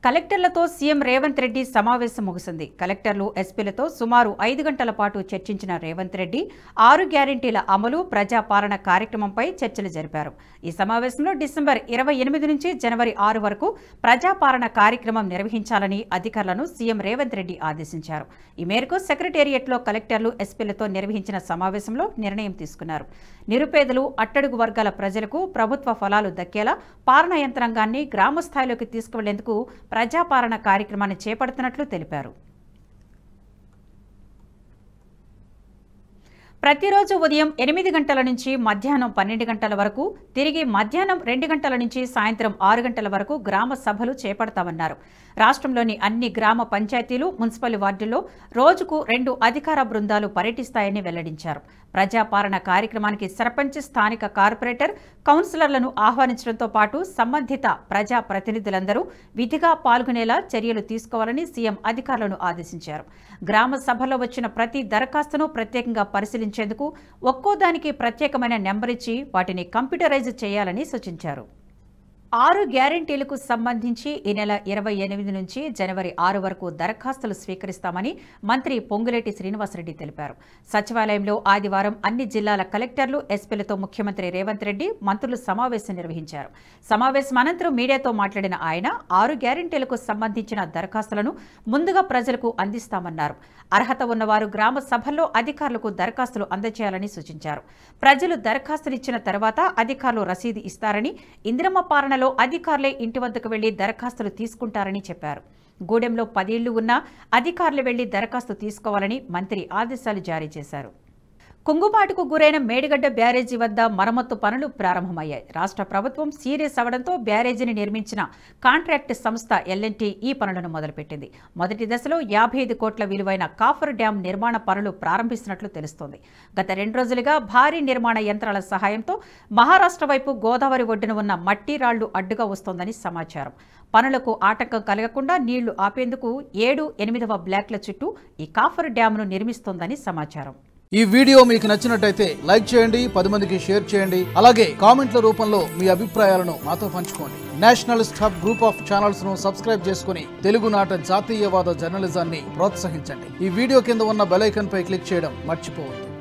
కలెక్టర్లతో సీఎం రేవంత్ రెడ్డి సమావేశం ముగిసింది. కలెక్టర్లు, ఎస్పీలతో సుమారు 5 గంటల పాటు చర్చించిన రేవంత్ రెడ్డి 6 గ్యారెంటీల అమలు, ప్రజాపాలన కార్యక్రమంపై చర్చలు జరిపారు. ఈ సమావేశంలో డిసెంబర్ 28 నుంచి జనవరి 6 వరకు ప్రజాపాలన కార్యక్రమం నిర్వహించాలని అధికారులను సీఎం రేవంత్ రెడ్డి ఆదేశించారు. ఈ మేరకు సెక్రటేరియట్లో కలెక్టర్లు, ఎస్పీలతో నిర్వహించిన సమావేశంలో నిర్ణయం తీసుకున్నారు. నిరుపేదలు, అట్టడుగు వర్గాల ప్రజలకు ప్రభుత్వ ఫలాలు దక్కేలా పాలనా యంత్రాంగాన్ని గ్రామ స్థాయిలోకి తీసుకువెళ్లేందుకు ప్రజాపాలన కార్యక్రమాన్ని చేపడుతున్నట్లు తెలిపారు. ప్రతిరోజు ఉదయం 8 గంటల నుంచి మధ్యాహ్నం 12 గంటల వరకు, తిరిగి మధ్యాహ్నం 2 గంటల నుంచి సాయంత్రం 6 గంటల వరకు గ్రామ సభలు చేపడతామన్నారు. రాష్ట్రంలోని అన్ని గ్రామ పంచాయతీలు, మున్సిపల్ వార్డుల్లో రోజుకు 2 అధికార బృందాలు పర్యటిస్తాయని వెల్లడించారు. ప్రజాపాలన కార్యక్రమానికి సర్పంచ్, స్థానిక కార్పొరేటర్, కౌన్సిలర్లను ఆహ్వానించడంతో పాటు సంబంధిత ప్రజా ప్రతినిధులందరూ విధిగా పాల్గొనేలా చర్యలు తీసుకోవాలని సీఎం అధికారులను ఆదేశించారు. గ్రామ సభలో వచ్చిన ప్రతి దరఖాస్తును ప్రత్యేకంగా పరిశీలించేందుకు ఒక్కోదానికి ప్రత్యేకమైన నెంబర్ ఇచ్చి వాటిని కంప్యూటరైజ్ చేయాలని సూచించారు. 6 గ్యారెంటీలకు సంబంధించి ఈ నెల 28 నుంచి జనవరి 6 వరకు దరఖాస్తులు స్వీకరిస్తామని మంత్రి పొంగులేటి శ్రీనివాసరెడ్డి తెలిపారు. సచివాలయంలో ఆదివారం అన్ని జిల్లాల కలెక్టర్లు, ఎస్పీలతో ముఖ్యమంత్రి రేవంత్ రెడ్డి, మంత్రులు సమావేశం నిర్వహించారు. సమావేశం అనంతరం మీడియాతో మాట్లాడిన ఆయన 6 గ్యారెంటీలకు సంబంధించిన దరఖాస్తులను ముందుగా ప్రజలకు అందిస్తామన్నారు. అర్హత ఉన్నవారు గ్రామ సభల్లో అధికారులకు దరఖాస్తులు అందజేయాలని సూచించారు. ప్రజలు దరఖాస్తులు ఇచ్చిన తర్వాత అధికారులు రసీదు ఇస్తారని, ఇందిరమ్మ పాలనలో అధికారులే ఇంటి వద్దకు వెళ్లి దరఖాస్తులు తీసుకుంటారని చెప్పారు. గూడెంలో 10 ఇళ్లు ఉన్నా అధికారులు వెళ్లి దరఖాస్తు తీసుకోవాలని మంత్రి ఆదేశాలు జారీ చేశారు. కుంగుబాటుకు గురైన మేడిగడ్డ బ్యారేజీ వద్ద మరమ్మత్తు పనులు ప్రారంభమయ్యాయి. రాష్ట్ర ప్రభుత్వం సీరియస్ అవడంతో బ్యారేజీని నిర్మించిన కాంట్రాక్ట్ సంస్థ ఎల్&టీ ఈ పనులను మొదలుపెట్టింది. మొదటి దశలో 55 కోట్ల విలువైన కాఫర్ డ్యాం నిర్మాణ పనులు ప్రారంభిస్తున్నట్లు తెలుస్తోంది. గత 2 రోజులుగా భారీ నిర్మాణ యంత్రాల సహాయంతో మహారాష్ట్ర వైపు గోదావరి ఒడ్డున ఉన్న మట్టి రాళ్లు అడ్డుగా వస్తోందని సమాచారం. పనులకు ఆటంకం కలగకుండా నీళ్లు ఆపేందుకు 7, 8వ బ్లాక్ల చుట్టూ ఈ కాఫర్ డ్యాంను నిర్మిస్తోందని సమాచారం. ఈ వీడియో మీకు నచ్చినట్టయితే లైక్ చేయండి, 10 మందికి షేర్ చేయండి. అలాగే కామెంట్ల రూపంలో మీ అభిప్రాయాలను మాతో పంచుకోండి. Nationalist hub group of channels ను సబ్స్క్రైబ్ చేసుకుని తెలుగునాట జాతీయవాద జర్నలిజాన్ని ప్రోత్సహించండి. ఈ వీడియో కింద ఉన్న బెల్ ఐకాన్ పై క్లిక్ చేయడం మర్చిపోవద్దు.